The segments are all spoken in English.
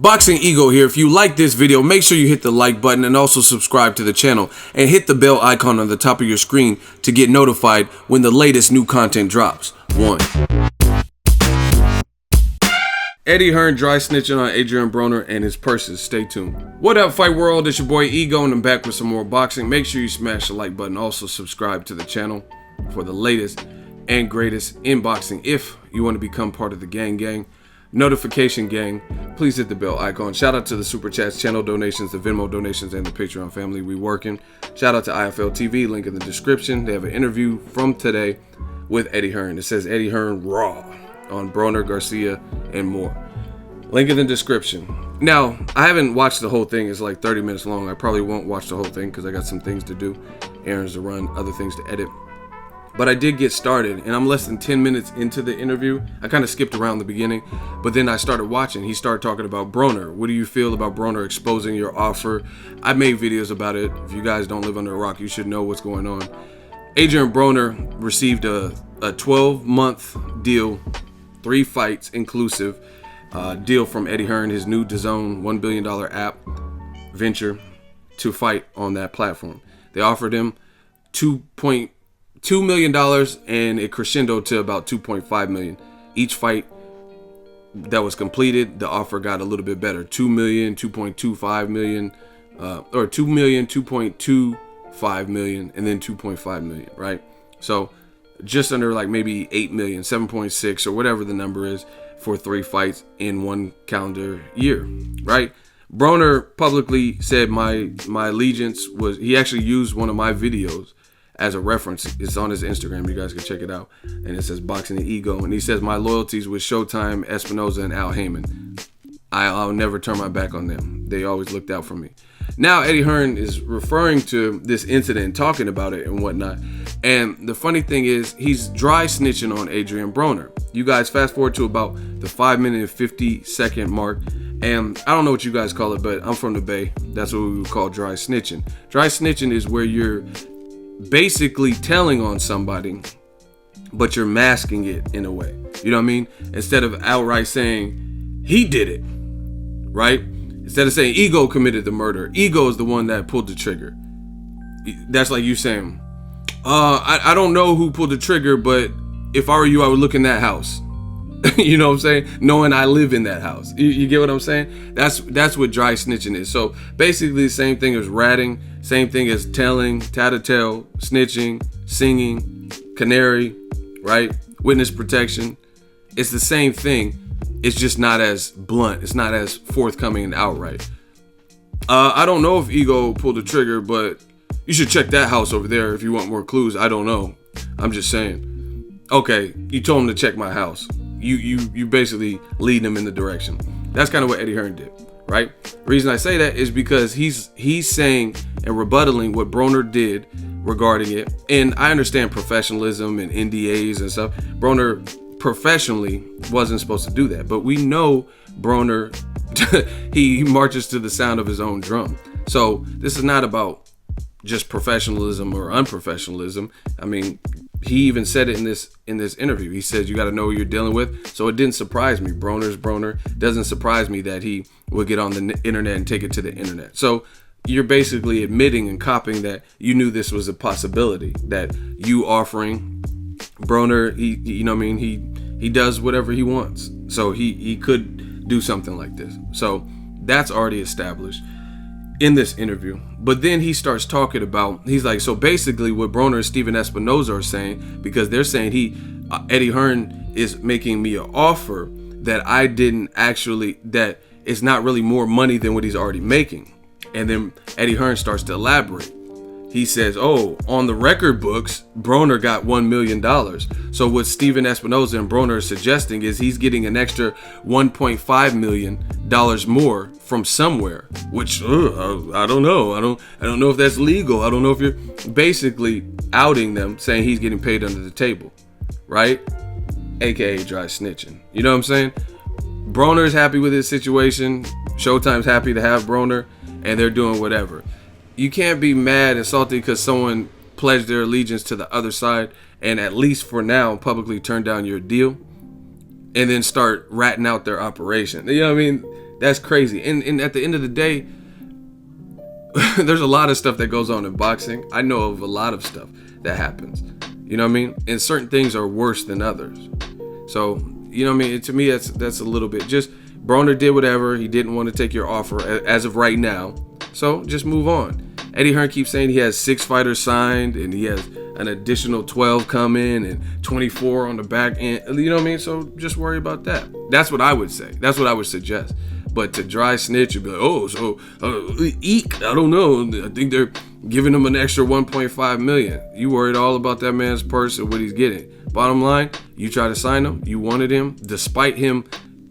Boxing Ego here. If you like this video, make sure you hit the like button and also subscribe to the channel and hit the bell icon on the top of your screen to get notified when the latest new content drops. 1. Eddie Hearn dry snitching on Adrien Broner and his purses. Stay tuned. What up, Fight World? It's your boy Ego and I'm back with some more boxing. Make sure you smash the like button. Also subscribe to the channel for the latest and greatest in boxing. If you want to become part of the gang, notification gang, please hit the bell icon. Shout out to the super chats, channel donations, the Venmo donations, and the Patreon family. We working. Shout out to IFL TV, link in the description. They have an interview from today with Eddie Hearn. It says Eddie Hearn raw on Broner, Garcia, and more. Link in the description. Now, I haven't watched the whole thing. It's like 30 minutes long. I probably won't watch the whole thing because I got some things to do, errands to run, other things to edit. But I did get started, and I'm less than 10 minutes into the interview. I kind of skipped around the beginning, but then I started watching. He started talking about Broner. What do you feel about Broner exposing your offer? I made videos about it. If you guys don't live under a rock, you should know what's going on. Adrien Broner received a 12-month deal, 3 fights inclusive, deal from Eddie Hearn, his new DAZN $1 billion app venture, to fight on that platform. They offered him $2.2 million, and it crescendoed to about $2.5 million. Each fight that was completed, the offer got a little bit better. $2 million, $2.25 million, or $2 million, $2.25 million, and then $2.5 million, right? So just under like maybe 8 million, 7.6 or whatever the number is for 3 fights in 1 calendar year, right? Broner publicly said my allegiance was, he actually used one of my videos as a reference. It's on his Instagram. You guys can check it out. And it says Boxing and Ego. And he says my loyalties with Showtime, Espinoza, and HAYMON. I'll never turn my back on them. They always looked out for me. Now Eddie Hearn is referring to this incident, talking about it and whatnot. And the funny thing is, he's dry snitching on Adrien Broner. You guys fast forward to about the 5-minute and 50-second mark. And I don't know what you guys call it, but I'm from the Bay. That's what we would call dry snitching. Dry snitching is where you're basically telling on somebody, but you're masking it in a way. You know what I mean? Instead of outright saying he did it, right? Instead of saying Ego committed the murder, Ego is the one that pulled the trigger. That's like you saying, I don't know who pulled the trigger, but if I were you, I would look in that house. You know what I'm saying? Knowing I live in that house. You get what I'm saying? That's what dry snitching is. So basically the same thing as ratting, same thing as telling, tattletale, snitching, singing, canary, right? Witness protection. It's the same thing. It's just not as blunt. It's not as forthcoming and outright. I don't know if Ego pulled the trigger, but you should check that house over there if you want more clues. I don't know. I'm just saying. Okay, you told him to check my house. You basically lead him in the direction. That's kind of what Eddie Hearn did, right? The reason I say that is because he's saying and rebuttaling what Broner did regarding it. And I understand professionalism and NDAs and stuff. Broner professionally wasn't supposed to do that, but we know Broner he marches to the sound of his own drum. So this is not about just professionalism or unprofessionalism. I mean, he even said it in this interview. He says you got to know who you're dealing with. So it didn't surprise me. Broner's Broner. Doesn't surprise me that he would get on the internet and take it to the internet. So you're basically admitting and copying that you knew this was a possibility, that you offering Broner, you know what I mean, he does whatever he wants. So he could do something like this. So that's already established in this interview. But then he starts talking about, he's like, so basically what Broner and Steven Espinoza are saying, because they're saying Eddie Hearn is making me an offer that I didn't actually, that it's not really more money than what he's already making. And then Eddie Hearn starts to elaborate. He says, oh, on the record books, Broner got $1 million. So what Steven Espinoza and Broner are suggesting is he's getting an extra $1.5 million more from somewhere, which I don't know. I don't know if that's legal. I don't know if you're basically outing them, saying he's getting paid under the table, right? AKA dry snitching. You know what I'm saying? Broner's happy with his situation. Showtime's happy to have Broner, and they're doing whatever. You can't be mad and salty because someone pledged their allegiance to the other side and at least for now publicly turn down your deal and then start ratting out their operation. You know what I mean? That's crazy. And at the end of the day, there's a lot of stuff that goes on in boxing. I know of a lot of stuff that happens. You know what I mean? And certain things are worse than others. So, you know what I mean? To me, that's a little bit. Just Broner did whatever. He didn't want to take your offer as of right now. So just move on. Eddie Hearn keeps saying he has 6 fighters signed and he has an additional 12 coming and 24 on the back end. You know what I mean? So just worry about that. That's what I would say. That's what I would suggest. But to dry snitch and be like, oh, so eek, I don't know. I think they're giving him an extra 1.5 million. You worried all about that man's purse and what he's getting. Bottom line, you try to sign him. You wanted him, despite him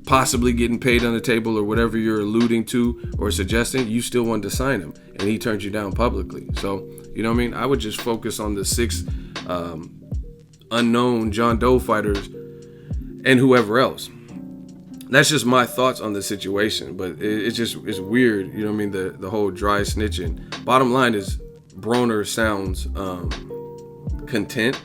possibly getting paid on the table or whatever you're alluding to or suggesting, you still wanted to sign him, and he turned you down publicly. So, you know what I mean? I would just focus on the 6 unknown John Doe fighters and whoever else. That's just my thoughts on the situation, but it's weird, you know what I mean? The whole dry snitching. Bottom line is Broner sounds content.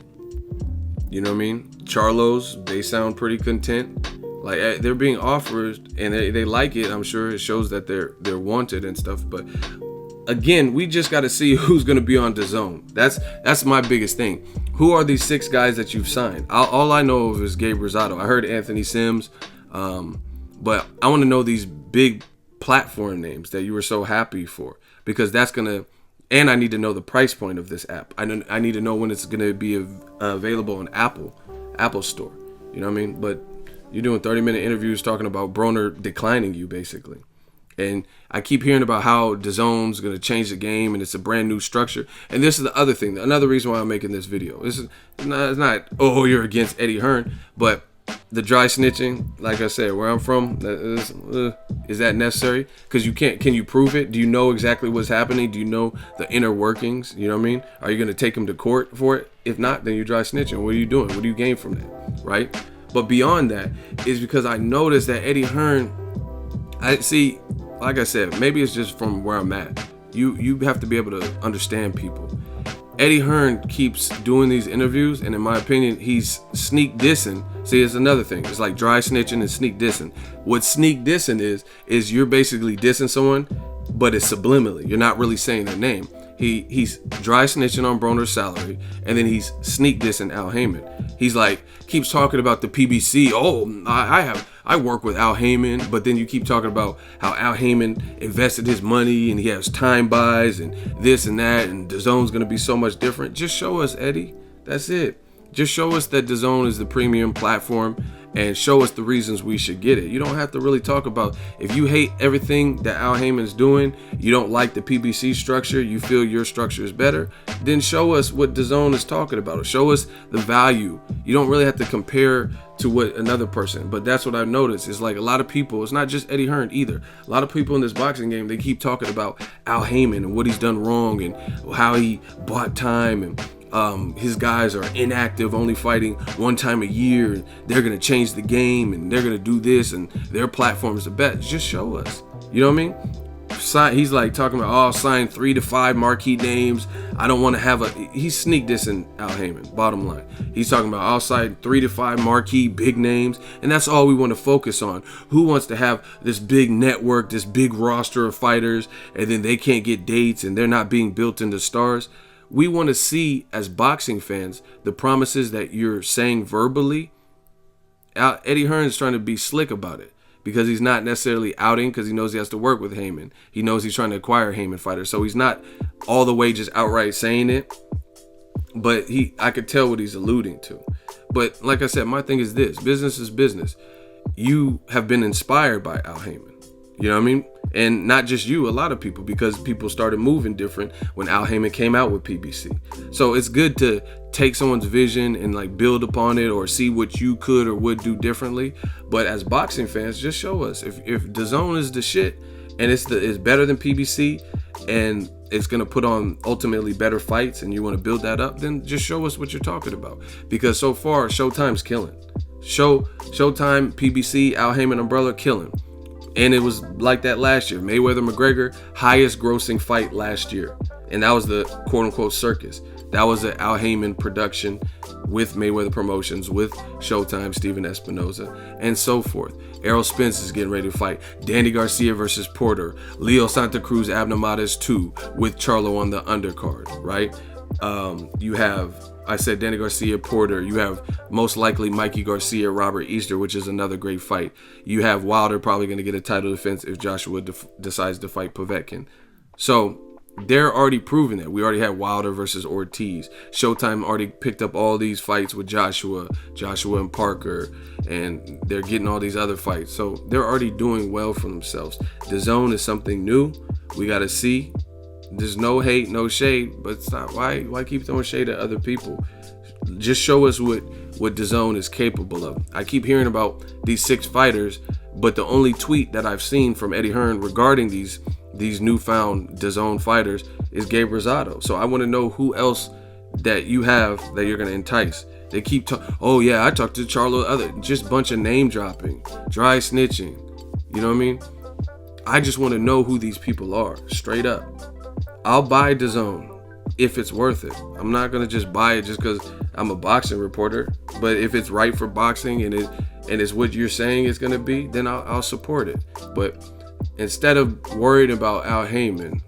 You know what I mean? Charlos, they sound pretty content. Like they're being offered and they like it. I'm sure it shows that they're wanted and stuff. But again, we just got to see who's going to be on DAZN. That's my biggest thing. Who are these 6 guys that you've signed? All I know of is Gabe Rosado. I heard Anthony Sims, but I want to know these big platform names that you were so happy for, because that's gonna. And I need to know the price point of this app. I need to know when it's going to be available on Apple Store. You know what I mean? But you're doing 30-minute interviews talking about Broner declining you, basically. And I keep hearing about how DAZN's going to change the game and it's a brand new structure. And this is the other thing. Another reason why I'm making this video. It's not, oh, you're against Eddie Hearn. But the dry snitching, like I said, where I'm from, is that necessary? Because can you prove it? Do you know exactly what's happening? Do you know the inner workings? You know what I mean? Are you going to take him to court for it? If not, then you're dry snitching. What are you doing? What do you gain from that? Right? But beyond that is because I noticed that Eddie Hearn, I see, like I said, maybe it's just from where I'm at. You have to be able to understand people. Eddie Hearn keeps doing these interviews, and in my opinion, he's sneak dissing. See, it's another thing. It's like dry snitching and sneak dissing. What sneak dissing is you're basically dissing someone, but it's subliminally. You're not really saying their name. He's dry snitching on Broner's salary, and then he's sneak dissing Al HAYMON. He's like, keeps talking about the PBC. Oh, I work with Al HAYMON, but then you keep talking about how Al HAYMON invested his money and he has time buys and this and that, and DAZN's gonna be so much different. Just show us, Eddie. That's it. Just show us that DAZN is the premium platform and show us the reasons we should get it. You don't have to really talk about, if you hate everything that Al HAYMON's doing, you don't like the PBC structure, you feel your structure is better, then show us what DAZN is talking about. Show us the value. You don't really have to compare to what another person, but that's what I've noticed. It's like a lot of people, it's not just Eddie Hearn either. A lot of people in this boxing game, they keep talking about Al HAYMON and what he's done wrong and how he bought time, and his guys are inactive, only fighting 1 time a year. They're going to change the game and they're going to do this and their platform is the best. Just show us. You know what I mean? He's like talking about, oh, I'll sign 3 to 5 marquee names. I don't want to have he's sneak dissing Al HAYMON, bottom line. He's talking about, I'll sign 3 to 5 marquee big names. And that's all we want to focus on. Who wants to have this big network, this big roster of fighters, and then they can't get dates and they're not being built into stars? We want to see, as boxing fans, the promises that you're saying verbally. Eddie Hearn's trying to be slick about it because he's not necessarily outing, because he knows he has to work with HAYMON. He knows he's trying to acquire HAYMON fighters. So he's not all the way just outright saying it. But I could tell what he's alluding to. But like I said, my thing is this. Business is business. You have been inspired by Al HAYMON. You know what I mean? And not just you, a lot of people, because people started moving different when Al HAYMON came out with PBC. So it's good to take someone's vision and like build upon it or see what you could or would do differently. But as boxing fans, just show us if DAZN is the shit and it's better than PBC and it's going to put on ultimately better fights and you want to build that up, then just show us what you're talking about. Because so far, Showtime's killing. Showtime, PBC, Al HAYMON umbrella killing. And it was like that last year. Mayweather McGregor, highest grossing fight last year. And that was the quote-unquote circus. That was an Al Heyman production with Mayweather Promotions, with Showtime, Steven Espinoza, and so forth. Errol Spence is getting ready to fight. Danny Garcia versus Porter. Leo Santa Cruz, Abner Mares 2 with Charlo on the undercard, right? You have, I said Danny Garcia, Porter. You have most likely Mikey Garcia, Robert Easter, which is another great fight. You have Wilder probably going to get a title defense if Joshua decides to fight Povetkin. So they're already proving it. We already had Wilder versus Ortiz. Showtime already picked up all these fights with Joshua and Parker, and they're getting all these other fights. So they're already doing well for themselves. DAZN is something new. We got to see. There's no hate, no shade, but stop. Why keep throwing shade at other people? Just show us what DAZN is capable of. I keep hearing about these 6 fighters, but the only tweet that I've seen from Eddie Hearn regarding these newfound DAZN fighters is Gabe Rosado. So I want to know who else that you have that you're going to entice. They keep talking, oh yeah, I talked to Charlo, just bunch of name dropping, dry snitching. You know what I mean? I just want to know who these people are, straight up. I'll buy DAZN if it's worth it. I'm not going to just buy it just because I'm a boxing reporter. But if it's right for boxing and it's what you're saying it's going to be, then I'll support it. But instead of worried about Al Heyman,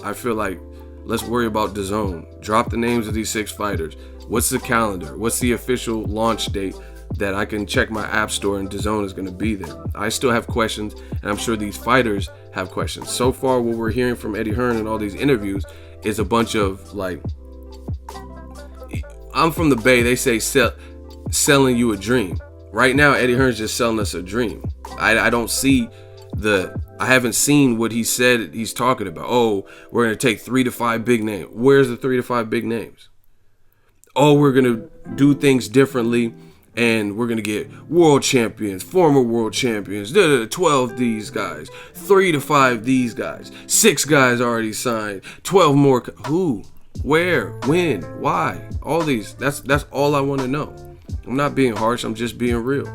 I feel like let's worry about DAZN. Drop the names of these 6 fighters. What's the calendar? What's the official launch date that I can check my app store and DAZN is going to be there? I still have questions, and I'm sure these fighters have questions. So far, what we're hearing from Eddie Hearn in all these interviews is a bunch of like, I'm from the Bay, they say selling you a dream. Right now, Eddie Hearn's just selling us a dream. I don't see I haven't seen what he said he's talking about. Oh, we're going to take 3 to 5 big names. Where's the 3 to 5 big names? Oh, we're going to do things differently, and we're going to get world champions, former world champions, 12 these guys, 3 to 5 these guys, 6 guys already signed, 12 more. Who? Where? When? Why? All these. That's all I want to know. I'm not being harsh. I'm just being real.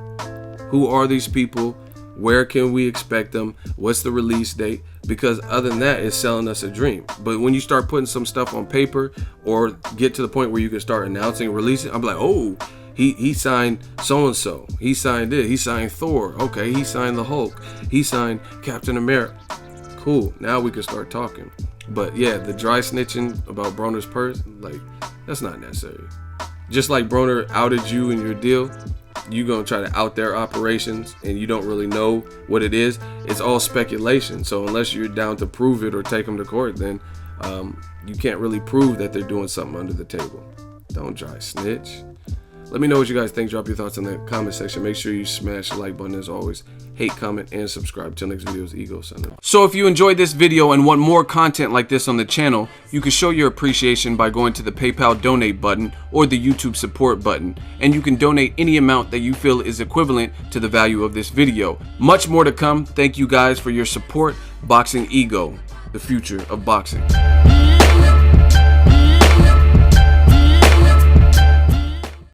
Who are these people? Where can we expect them? What's the release date? Because other than that, it's selling us a dream. But when you start putting some stuff on paper or get to the point where you can start announcing, releasing, I'm like, oh, he signed so-and-so. He signed it. He signed Thor. Okay, he signed the Hulk. He signed Captain America. Cool. Now we can start talking. But yeah, the dry snitching about Broner'S purse, like, that's not necessary. Just like Broner outed you in your deal, you're going to try to out their operations and you don't really know what it is. It's all speculation. So unless you're down to prove it or take them to court, then you can't really prove that they're doing something under the table. Don't dry snitch. Let me know what you guys think. Drop your thoughts in the comment section. Make sure you smash the like button as always. Hate, comment, and subscribe. Till next video is Ego Center. So if you enjoyed this video and want more content like this on the channel, you can show your appreciation by going to the PayPal donate button or the YouTube support button. And you can donate any amount that you feel is equivalent to the value of this video. Much more to come. Thank you guys for your support. Boxing Ego, the future of boxing.